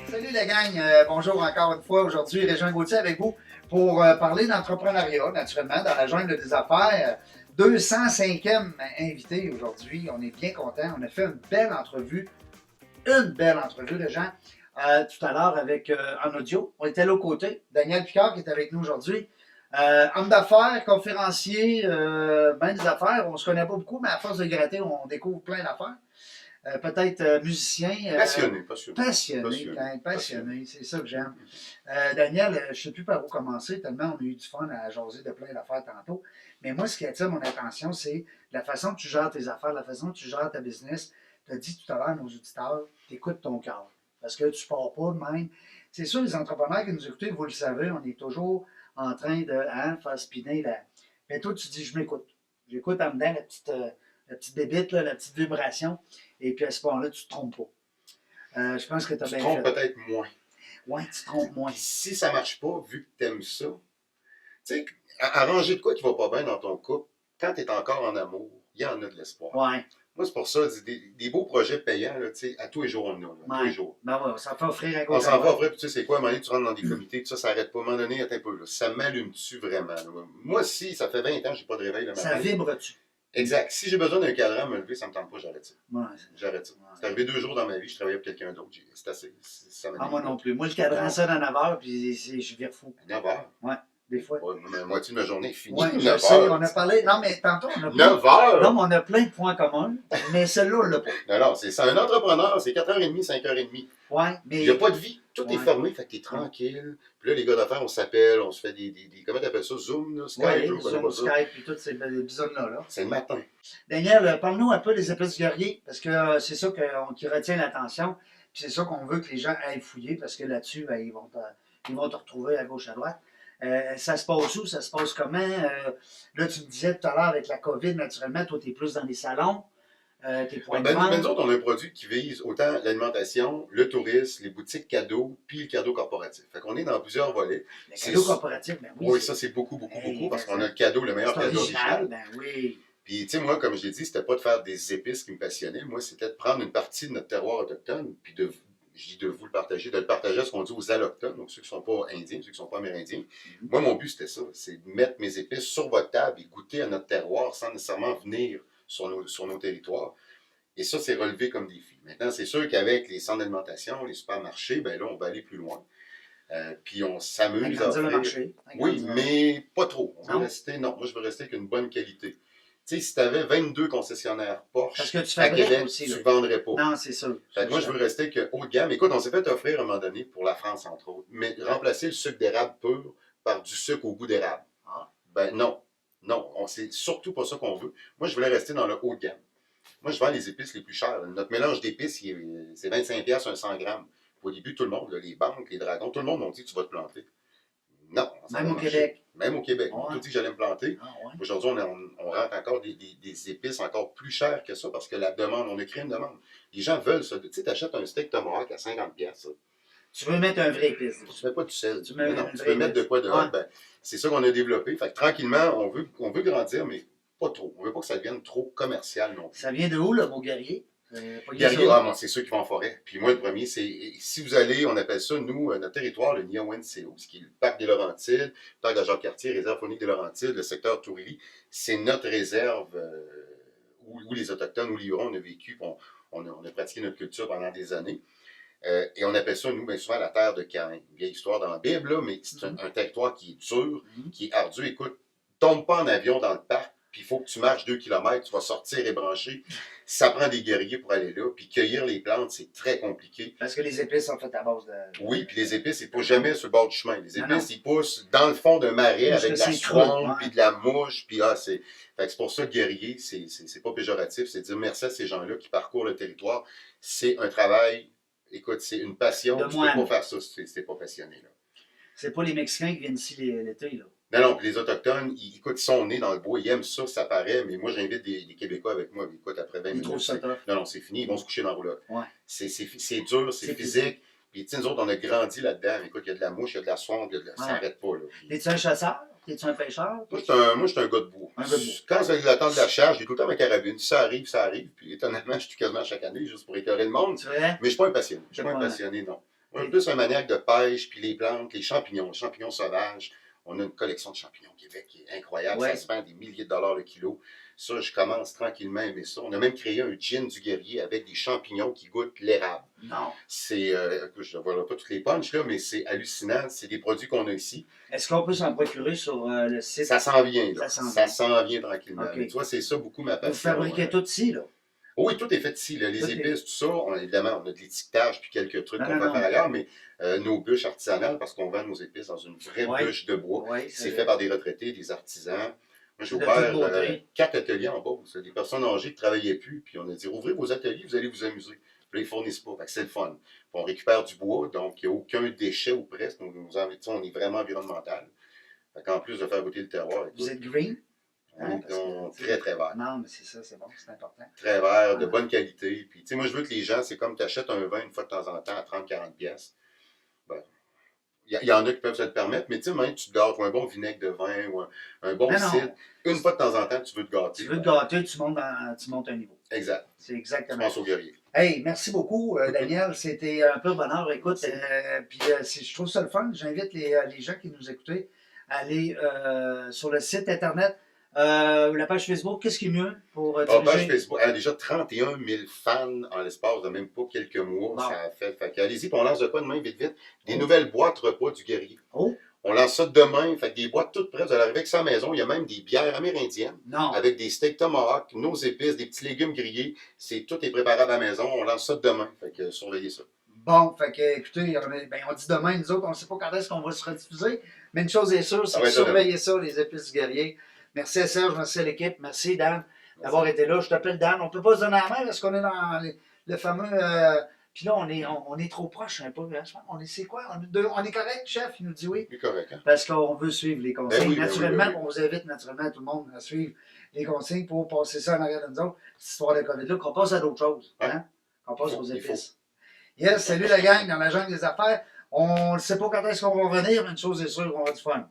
Salut la gang, bonjour encore une fois. Aujourd'hui, Régent Gauthier avec vous pour parler d'entrepreneuriat, naturellement, dans la jungle des affaires. 205e invité aujourd'hui. On est bien content. On a fait une belle entrevue, Régent, tout à l'heure avec en audio. On était là aux côtés. Daniel Picard qui est avec nous aujourd'hui. Homme d'affaires, conférencier, ben des affaires. On ne se connaît pas beaucoup, mais à force de gratter, on découvre plein d'affaires. Peut-être musicien. Passionné, c'est ça que j'aime. Daniel, je ne sais plus par où commencer, tellement on a eu du fun à jaser de plein d'affaires tantôt. Mais moi, ce qui attire mon attention, c'est la façon que tu gères tes affaires, la façon que tu gères ta business. Tu as dit tout à l'heure à nos auditeurs, t'écoutes ton cœur. Parce que tu ne pars pas de même. C'est sûr, les entrepreneurs qui nous écoutent, vous le savez, on est toujours en train de faire spinner la. Mais toi, tu dis, je m'écoute. J'écoute en dedans la petite bébite, la petite vibration. Et puis à ce moment-là, tu ne te trompes pas. Je pense que tu as bien fait. Tu te trompes peut-être moins. Oui, tu te trompes moins. Puis si ça ne marche pas, vu que tu aimes ça, tu sais, arranger de quoi qui ne va pas bien dans ton couple, quand tu es encore en amour, il y en a de l'espoir. Ouais. Moi, c'est pour ça, des beaux projets payants, là, à tous les jours, on en a. Tous les jours. Ben ouais, on s'en fait offrir à gauche. On s'en fait offrir, puis tu sais, c'est quoi, à un moment donné, tu rentres dans des comités, tout ça, ça n'arrête pas. À un moment donné, attends un peu, là, ça m'allume-tu vraiment? Là? Moi, si ça fait 20 ans que je n'ai pas de réveil le matin. Ça vibre-tu? Exact. Si j'ai besoin d'un cadran à me lever, ça ne me tente pas, j'arrête ça. Ouais, j'arrête ça. Ouais. C'est arrivé 2 jours dans ma vie, je travaillais pour quelqu'un d'autre. C'est assez. Ça moi non plus. Moi, le cadran sonne à 9 h, puis je vire fou. 9 h? Ouais, des fois. Ouais, la moitié de ma journée est finie. Oui, je sais, on a parlé. Non, mais tantôt, on a 9 h? Non, mais on a plein de points communs, mais celui-là, on l'a pas. Non, c'est un entrepreneur, c'est 4h30, 5h30. Ouais, mais. Il n'y a pas de vie. Tout est fermé, fait que t'es tranquille. Puis là, les gars d'affaires, on s'appelle, on se fait des comment t'appelles ça? Zoom, là, Skype? Oui, Zoom, Skype, puis toutes ces bisonnes-là. C'est le matin. Daniel, parle-nous un peu des épices guerriers, parce que c'est ça qui retient l'attention, puis c'est ça qu'on veut que les gens aillent fouiller, parce que là-dessus, ben, ils vont te retrouver à gauche, à droite. Ça se passe où? Ça se passe comment? Là, tu me disais tout à l'heure avec la COVID, naturellement, toi, tu es plus dans les salons. Tes points de vente. Nous autres, on a un produit qui vise autant l'alimentation, le tourisme, les boutiques cadeaux, puis le cadeau corporatif. Fait qu'on est dans plusieurs volets. Le cadeau corporatif, ben oui. Oui, ça, c'est beaucoup, parce qu'on a le cadeau, le meilleur cadeau original. Ben oui. Puis, tu sais, moi, comme je l'ai dit, c'était pas de faire des épices qui me passionnaient. Moi, c'était de prendre une partie de notre terroir autochtone, puis de vous le partager, de le partager à ce qu'on dit aux allochtones, donc ceux qui ne sont pas indiens, ceux qui ne sont pas amérindiens. Moi, mon but, c'était ça, c'est de mettre mes épices sur votre table et goûter à notre terroir sans nécessairement venir sur nos territoires. Et ça, c'est relevé comme défi. Maintenant, c'est sûr qu'avec les centres d'alimentation, les supermarchés, ben là, on va aller plus loin. Puis on s'amuse à faire. Oui, mais pas trop. Moi, je veux rester avec une bonne qualité. Tu sais, si tu avais 22 concessionnaires Porsche à Québec, tu ne vendrais pas. Non, c'est ça. Moi, je veux rester avec haut de gamme. Écoute, on s'est fait offrir à un moment donné, pour la France, entre autres, mais remplacer le sucre d'érable pur par du sucre au goût d'érable. Ah. Ben non. Non, c'est surtout pas ça qu'on veut. Moi, je voulais rester dans le haut de gamme. Moi, je vends les épices les plus chères. Notre mélange d'épices, c'est 25$ un 100 grammes. Au début, tout le monde, les banques, les dragons, tout le monde m'a dit que tu vas te planter. Non. Même au Québec. Même au Québec. Ouais. On m'a dit que j'allais me planter. Ah, ouais. Aujourd'hui, on rentre encore des épices encore plus chères que ça parce que la demande, on a créé une demande. Les gens veulent ça. Tu sais, tu achètes un steak tomahawk à 50$. Tu veux mettre un vrai épice. Tu ne mets pas du sel. Tu veux peux mettre de quoi de ouais. Ben, c'est ça qu'on a développé. Fait que tranquillement, on veut grandir, mais pas trop. On ne veut pas que ça devienne trop commercial non plus. Ça vient de où, le mot guerrier? Guerrier, moi, c'est ceux qui vont en forêt. Puis moi, le premier, c'est, si vous allez, on appelle ça, nous, notre territoire, le Niawen-CO, ce qui est le parc des Laurentides, le parc de Jacques-Cartier, réserve faunique des Laurentides, le secteur Tourilly, c'est notre réserve où les Autochtones, où les Hurons, on a vécu, on a pratiqué notre culture pendant des années. Et on appelle ça, nous, bien souvent, la terre de Caïn. Une vieille histoire dans la Bible, là, mais c'est un territoire qui est dur, qui est ardu. Écoute, tombe pas en avion dans le parc, puis il faut que tu marches 2 km, tu vas sortir et brancher. Ça prend des guerriers pour aller là, puis cueillir les plantes, c'est très compliqué. Parce que les épices sont faites à base de... Oui, puis les épices, ils poussent jamais sur le bord du chemin. Les épices, ils poussent dans le fond d'un marais avec de la swamp, puis de la mouche, puis c'est... Fait que c'est pour ça que guerrier, c'est pas péjoratif, c'est dire merci à ces gens-là qui parcourent le territoire. C'est un travail, écoute, c'est une passion, tu peux pas faire ça si t'es pas passionné, là. C'est pas les Mexicains qui viennent ici l'été, là. Non, puis les Autochtones, ils sont nés dans le bois, ils aiment ça paraît, mais moi, j'invite des Québécois avec moi. Écoute, après 20 minutes, non, c'est fini, ils vont se coucher dans la roulotte. Ouais. C'est dur, c'est physique. Puis, tu sais, nous autres, on a grandi là-dedans. Écoute, il y a de la mouche, il y a de la sonde, ça n'arrête pas, là. Es-tu un chasseur? T'es-tu un pêcheur? Moi, je suis un gars de bois. Un gars de bois. Quand c'est le temps de la charge, j'ai tout le temps ma carabine. Si ça arrive, ça arrive. Puis étonnamment, je suis quasiment chaque année juste pour écœurer le monde. C'est vrai? Mais je ne suis pas un passionné. Je C'est suis pas un pas un- passionné, non. Moi, je suis plus un maniaque de pêche, puis les plantes, les champignons sauvages. On a une collection de champignons au Québec qui est incroyable. Ouais. Ça se vend des milliers de dollars le kilo. Ça, je commence tranquillement à aimer ça. On a même créé un gin du guerrier avec des champignons qui goûtent l'érable. Non. C'est, je ne vois pas toutes les punches, là, mais c'est hallucinant. C'est des produits qu'on a ici. Est-ce qu'on peut s'en procurer sur le site? Ça s'en vient, là. Ça s'en Ça s'en vient tranquillement. Ok. Mais tu vois, c'est ça beaucoup ma Vous passion. fabriquez tout ici, là? Oui, tout est fait ici. Là. Les Tout est- épices, tout ça, évidemment, on a de l'étiquetage puis quelques trucs Non, qu'on non, peut non. faire ailleurs, mais nos bûches artisanales, parce qu'on vend nos épices dans une vraie Ouais. bûche de bois. Oui, C'est fait par des retraités, des artisans. Moi, j'ai De ouvert toute beauté. 4 ateliers en Beauce. Des personnes âgées qui ne travaillaient plus, puis on a dit ouvrez vos ateliers, vous allez vous amuser. Puis là, ils ne fournissent pas. Fait que c'est le fun. Puis on récupère du bois, donc il n'y a aucun déchet ou presque. Donc, on est vraiment environnemental. Fait qu'en plus de faire goûter le terroir, Vous écoute, êtes green? on Hein, est parce que- très, très vert. Non, mais c'est ça, c'est bon, c'est important. Très vert, de Ah. bonne qualité. Puis, tu sais, moi, je veux que les gens, c'est comme tu achètes un vin une fois de temps en temps à 30-40 pièces. Ben, il y en a qui peuvent se le permettre, mais tu sais, même tu te gâtes, ou un bon vinaigre de vin, ou un bon Mais non. cidre. Une fois de temps en temps, tu veux te gâter. Tu veux te gâter, tu montes un niveau. Exact. C'est Tu exactement. penses au guerrier. Hey, merci beaucoup, Daniel. C'était un peu bonheur. Écoute, puis je trouve ça le fun. J'invite les gens qui nous écoutaient à aller sur le site Internet, la page Facebook. Qu'est-ce qui est mieux pour Ah, page diriger? Facebook, elle a déjà 31 000 fans en l'espace de même pas quelques mois. Wow. Ça a fait que allez-y, puis on lance de quoi demain, vite, vite? Des Oh. nouvelles boîtes repas du guerrier. Oh, On lance ça demain, fait que des boîtes toutes prêtes. Vous allez arriver avec ça à la maison. Il y a même des bières amérindiennes. non. Avec des steaks tomahawk, nos épices, des petits légumes grillés. Tout est préparable à la maison. On lance ça demain. Fait que surveillez ça. Bon, fait que, écoutez, on dit demain, nous autres, on ne sait pas quand est-ce qu'on va se rediffuser, mais une chose est sûre, c'est Ah que ouais, ça, surveillez ça, les épices du guerrier. Merci à Serge, merci à l'équipe, merci Dan d'avoir été là. Je t'appelle Dan. On ne peut pas se donner la main parce qu'on est dans le fameux. Puis là, on est trop proche un peu. On est, c'est quoi? On est correct, chef? Il nous dit oui. C'est correct, hein? Parce qu'on veut suivre les consignes. Ben oui, ben naturellement, oui, ben oui. on vous invite naturellement tout le monde à suivre les consignes pour passer ça en arrière de nous autres, cette histoire de COVID-là, qu'on passe à d'autres choses. Hein? Qu'on passe aux Il épices. Yes, salut la gang dans la jungle des affaires. On ne sait pas quand est-ce qu'on va revenir, mais une chose est sûre, on va avoir du fun.